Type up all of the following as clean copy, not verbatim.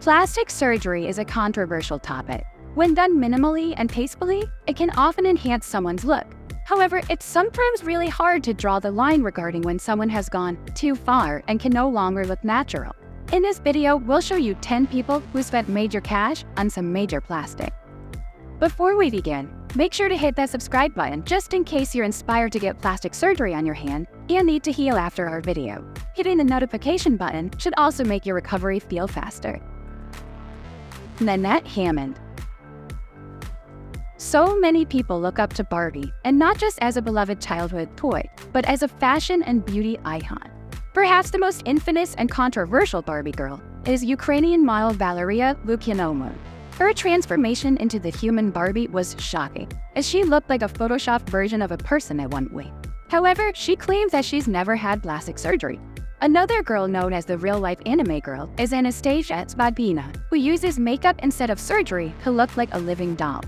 Plastic surgery is a controversial topic. When done minimally and tastefully, it can often enhance someone's look. However, it's sometimes really hard to draw the line regarding when someone has gone too far and can no longer look natural. In this video, we'll show you 10 people who spent major cash on some major plastic. Before we begin, make sure to hit that subscribe button just in case you're inspired to get plastic surgery on your hand and need to heal after our video. Hitting the notification button should also make your recovery feel faster. Nanette Hammond. So many people look up to Barbie, and not just as a beloved childhood toy, but as a fashion and beauty icon. Perhaps the most infamous and controversial Barbie girl is Ukrainian model Valeria Lukyanova. Her transformation into the human Barbie was shocking, as she looked like a photoshopped version of a person at one point. However, she claims that she's never had plastic surgery. Another girl known as the real-life anime girl is Anastasia Svadbina, who uses makeup instead of surgery to look like a living doll.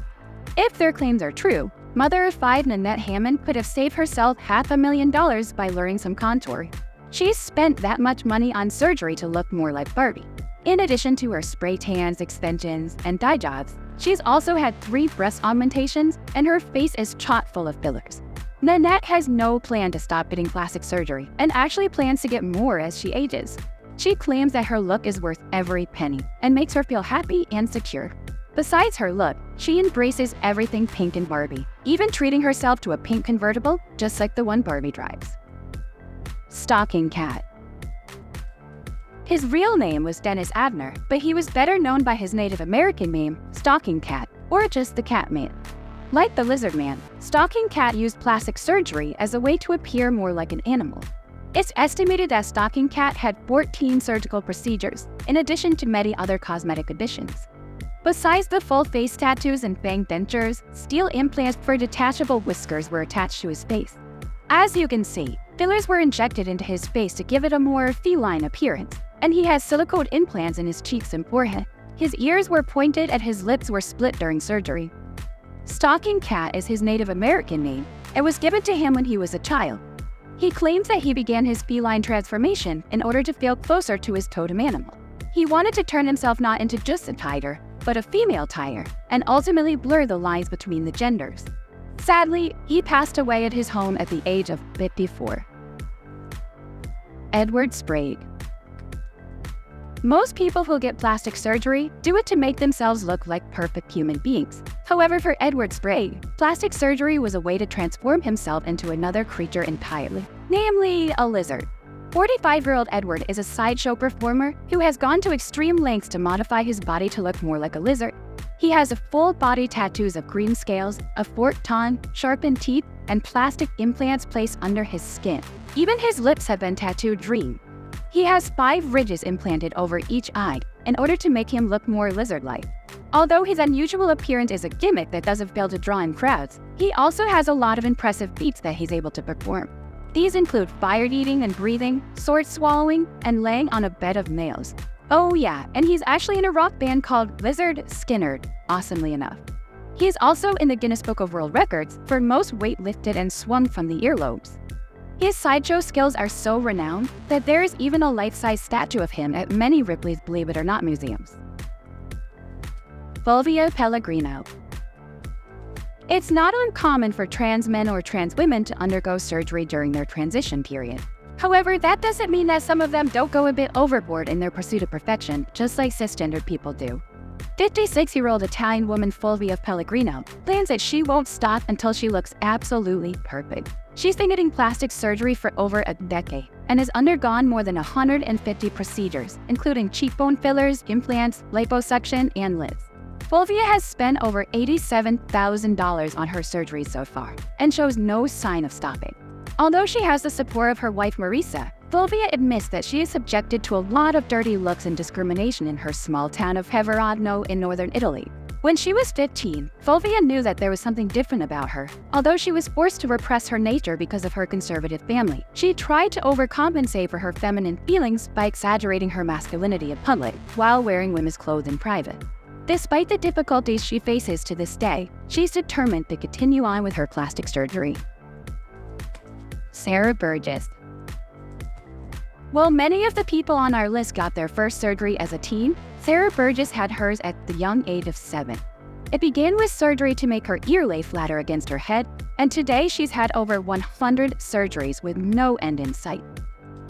If their claims are true, mother of 5 Nanette Hammond could have saved herself $500,000 by learning some contour. She's spent that much money on surgery to look more like Barbie. In addition to her spray tans, extensions, and dye jobs, she's also had 3 breast augmentations, and her face is chock full of fillers. Nanette has no plan to stop getting plastic surgery and actually plans to get more as she ages. She claims that her look is worth every penny and makes her feel happy and secure. Besides her look, she embraces everything pink in Barbie, even treating herself to a pink convertible just like the one Barbie drives. Stocking Cat. His real name was Dennis Abner, but he was better known by his Native American name, Stocking Cat, or just the Cat Man. Like the Lizard Man, Stocking Cat used plastic surgery as a way to appear more like an animal. It's estimated that Stocking Cat had 14 surgical procedures, in addition to many other cosmetic additions. Besides the full face tattoos and fang dentures, steel implants for detachable whiskers were attached to his face. As you can see, fillers were injected into his face to give it a more feline appearance, and he has silicone implants in his cheeks and forehead. His ears were pointed and his lips were split during surgery. Stocking Cat is his Native American name and was given to him when he was a child. He claims that he began his feline transformation in order to feel closer to his totem animal. He wanted to turn himself not into just a tiger, but a female tiger, and ultimately blur the lines between the genders. Sadly, he passed away at his home at the age of 54. Edward Sprague. Most people who get plastic surgery do it to make themselves look like perfect human beings. However, for Edward Sprague, plastic surgery was a way to transform himself into another creature entirely, namely a lizard. 45-year-old Edward is a sideshow performer who has gone to extreme lengths to modify his body to look more like a lizard. He has full body tattoos of green scales, a forked tongue, sharpened teeth, and plastic implants placed under his skin. Even his lips have been tattooed green. He has 5 ridges implanted over each eye in order to make him look more lizard-like. Although his unusual appearance is a gimmick that doesn't fail to draw in crowds, he also has a lot of impressive feats that he's able to perform. These include fire-eating and breathing, sword swallowing, and laying on a bed of nails. Oh yeah, and he's actually in a rock band called Lizard Skynyrd, awesomely enough. He is also in the Guinness Book of World Records for most weight lifted and swung from the earlobes. His sideshow skills are so renowned that there is even a life-size statue of him at many Ripley's Believe It or Not museums. Fulvia Pellegrino. It's not uncommon for trans men or trans women to undergo surgery during their transition period. However, that doesn't mean that some of them don't go a bit overboard in their pursuit of perfection, just like cisgendered people do. 56-year-old Italian woman Fulvia Pellegrino plans that she won't stop until she looks absolutely perfect. She's been getting plastic surgery for over a decade and has undergone more than 150 procedures, including cheekbone fillers, implants, liposuction, and lids. Fulvia has spent over $87,000 on her surgeries so far and shows no sign of stopping. Although she has the support of her wife Marisa, Fulvia admits that she is subjected to a lot of dirty looks and discrimination in her small town of Heveradno in northern Italy. When she was 15, Fulvia knew that there was something different about her. Although she was forced to repress her nature because of her conservative family, she tried to overcompensate for her feminine feelings by exaggerating her masculinity in public while wearing women's clothes in private. Despite the difficulties she faces to this day, she's determined to continue on with her plastic surgery. Sarah Burgess. While many of the people on our list got their first surgery as a teen, Sarah Burgess had hers at the young age of 7. It began with surgery to make her ear lay flatter against her head, and today she's had over 100 surgeries with no end in sight.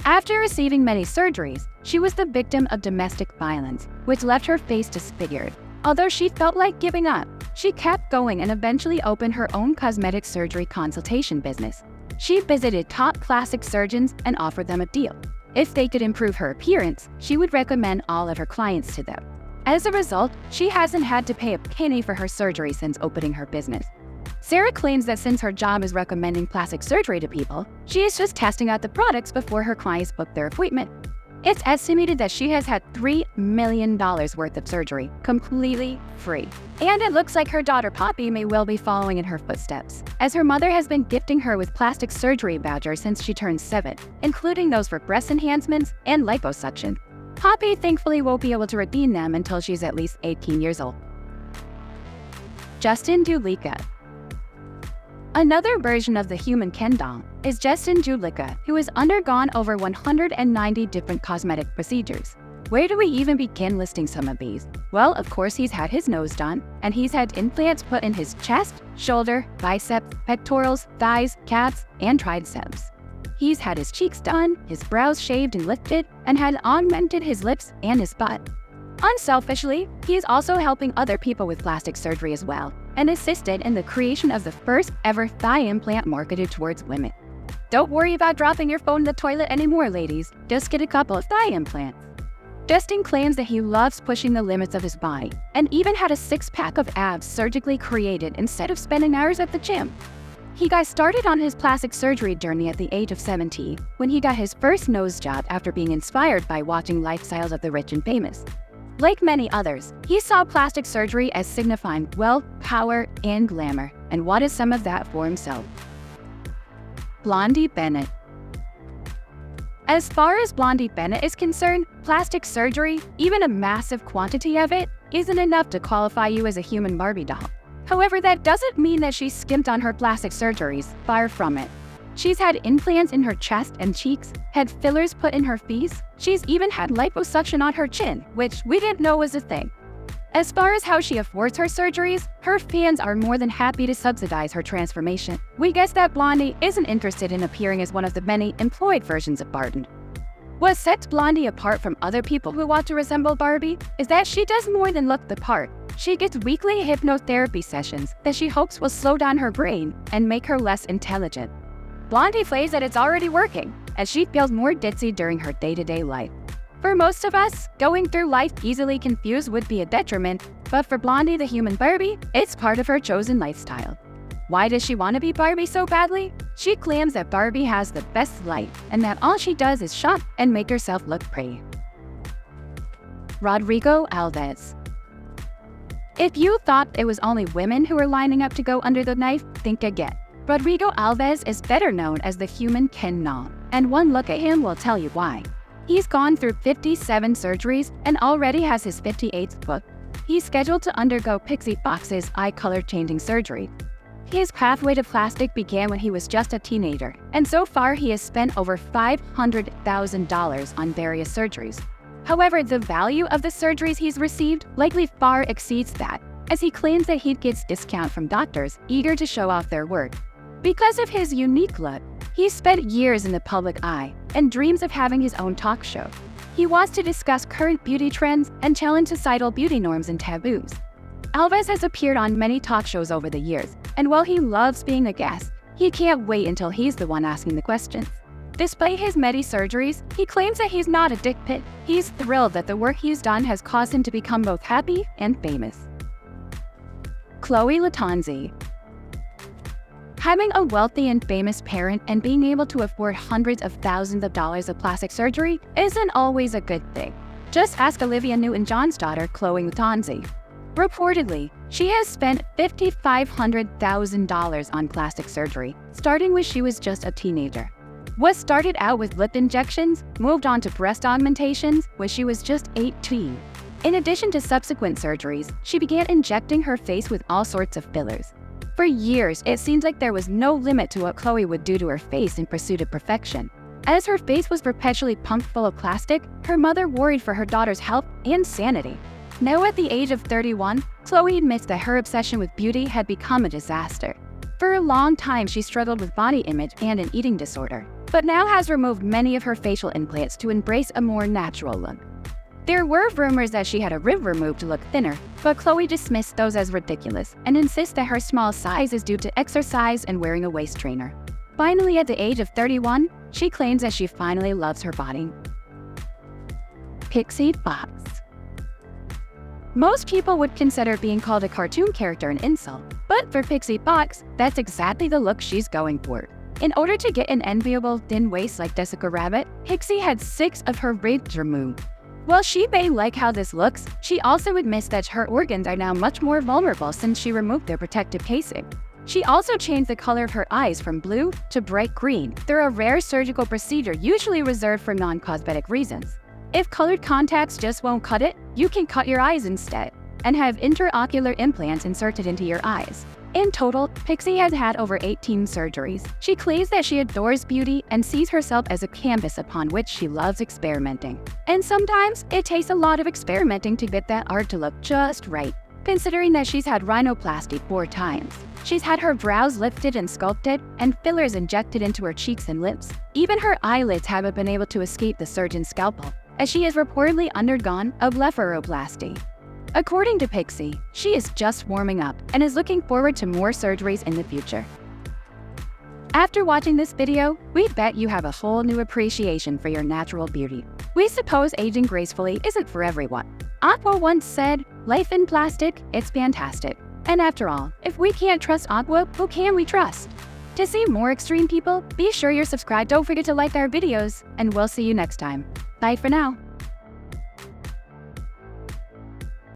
After receiving many surgeries, she was the victim of domestic violence, which left her face disfigured. Although she felt like giving up, she kept going and eventually opened her own cosmetic surgery consultation business. She visited top plastic surgeons and offered them a deal. If they could improve her appearance, she would recommend all of her clients to them. As a result, she hasn't had to pay a penny for her surgery since opening her business. Sarah claims that since her job is recommending plastic surgery to people, she is just testing out the products before her clients book their appointment. It's estimated that she has had $3 million worth of surgery, completely free. And it looks like her daughter Poppy may well be following in her footsteps, as her mother has been gifting her with plastic surgery vouchers since she turned 7, including those for breast enhancements and liposuction. Poppy thankfully won't be able to redeem them until she's at least 18 years old. Justin Julicka. Another version of the human Ken doll is Justin Julicka, who has undergone over 190 different cosmetic procedures. Where do we even begin listing some of these? Well, of course, he's had his nose done, and he's had implants put in his chest, shoulder, biceps, pectorals, thighs, calves, and triceps. He's had his cheeks done, his brows shaved and lifted, and had augmented his lips and his butt. Unselfishly, he is also helping other people with plastic surgery as well, and assisted in the creation of the first ever thigh implant marketed towards women. Don't worry about dropping your phone in the toilet anymore, ladies. Just get a couple of thigh implants. Justin claims that he loves pushing the limits of his body, and even had a six-pack of abs surgically created instead of spending hours at the gym. He got started on his plastic surgery journey at the age of 17, when he got his first nose job after being inspired by watching lifestyles of the rich and famous. Like many others, he saw plastic surgery as signifying wealth, power, and glamour, and wanted some of that for himself. Blondie Bennett. As far as Blondie Bennett is concerned, plastic surgery, even a massive quantity of it, isn't enough to qualify you as a human Barbie doll. However, that doesn't mean that she's skimped on her plastic surgeries, far from it. She's had implants in her chest and cheeks, had fillers put in her face, she's even had liposuction on her chin, which we didn't know was a thing. As far as how she affords her surgeries, her fans are more than happy to subsidize her transformation. We guess that Blondie isn't interested in appearing as one of the many employed versions of Barbie. What sets Blondie apart from other people who want to resemble Barbie is that she does more than look the part. She gets weekly hypnotherapy sessions that she hopes will slow down her brain and make her less intelligent. Blondie claims that it's already working, as she feels more ditzy during her day-to-day life. For most of us, going through life easily confused would be a detriment, but for Blondie the human Barbie, it's part of her chosen lifestyle. Why does she want to be Barbie so badly? She claims that Barbie has the best life, and that all she does is shop and make herself look pretty. Rodrigo Alves. If you thought it was only women who were lining up to go under the knife, think again. Rodrigo Alves is better known as the human Ken doll, and one look at him will tell you why. He's gone through 57 surgeries and already has his 58th booked. He's scheduled to undergo Pixie Fox's eye color changing surgery. His pathway to plastic began when he was just a teenager, and so far he has spent over $500,000 on various surgeries. However, the value of the surgeries he's received likely far exceeds that, as he claims that he gets discounts from doctors eager to show off their work. Because of his unique look, he's spent years in the public eye and dreams of having his own talk show. He wants to discuss current beauty trends and challenge societal beauty norms and taboos. Alves has appeared on many talk shows over the years, and while he loves being a guest, he can't wait until he's the one asking the questions. Despite his many surgeries, he claims that he's not a dick pit. He's thrilled that the work he's done has caused him to become both happy and famous. Chloe Lattanzi. Having a wealthy and famous parent and being able to afford hundreds of thousands of dollars of plastic surgery isn't always a good thing. Just ask Olivia Newton-John's daughter, Chloe Lattanzi. Reportedly, she has spent $500,000 on plastic surgery, starting when she was just a teenager. What started out with lip injections moved on to breast augmentations when she was just 18. In addition to subsequent surgeries, she began injecting her face with all sorts of fillers. For years, it seemed like there was no limit to what Chloe would do to her face in pursuit of perfection. As her face was perpetually pumped full of plastic, her mother worried for her daughter's health and sanity. Now at the age of 31, Khloe admits that her obsession with beauty had become a disaster. For a long time, she struggled with body image and an eating disorder, but now has removed many of her facial implants to embrace a more natural look. There were rumors that she had a rib removed to look thinner, but Khloe dismissed those as ridiculous and insists that her small size is due to exercise and wearing a waist trainer. Finally, at the age of 31, she claims that she finally loves her body. Pixie Fox. Most people would consider being called a cartoon character an insult, but for Pixie Fox, that's exactly the look she's going for. In order to get an enviable thin waist like Jessica Rabbit, Pixie had 6 of her ribs removed. While she may like how this looks, she also admits that her organs are now much more vulnerable since she removed their protective casing. She also changed the color of her eyes from blue to bright green through a rare surgical procedure usually reserved for non-cosmetic reasons. If colored contacts just won't cut it, you can cut your eyes instead and have intraocular implants inserted into your eyes. In total, Pixie has had over 18 surgeries. She claims that she adores beauty and sees herself as a canvas upon which she loves experimenting. And sometimes, it takes a lot of experimenting to get that art to look just right. Considering that she's had rhinoplasty 4 times. She's had her brows lifted and sculpted, and fillers injected into her cheeks and lips. Even her eyelids haven't been able to escape the surgeon's scalpel, as she has reportedly undergone a blepharoplasty. According to Pixie, she is just warming up and is looking forward to more surgeries in the future. After watching this video, we bet you have a whole new appreciation for your natural beauty. We suppose aging gracefully isn't for everyone. Aqua once said, "Life in plastic, it's fantastic." And after all, if we can't trust Aqua, who can we trust? To see more extreme people, be sure you're subscribed. Don't forget to like our videos, and we'll see you next time. Bye for now.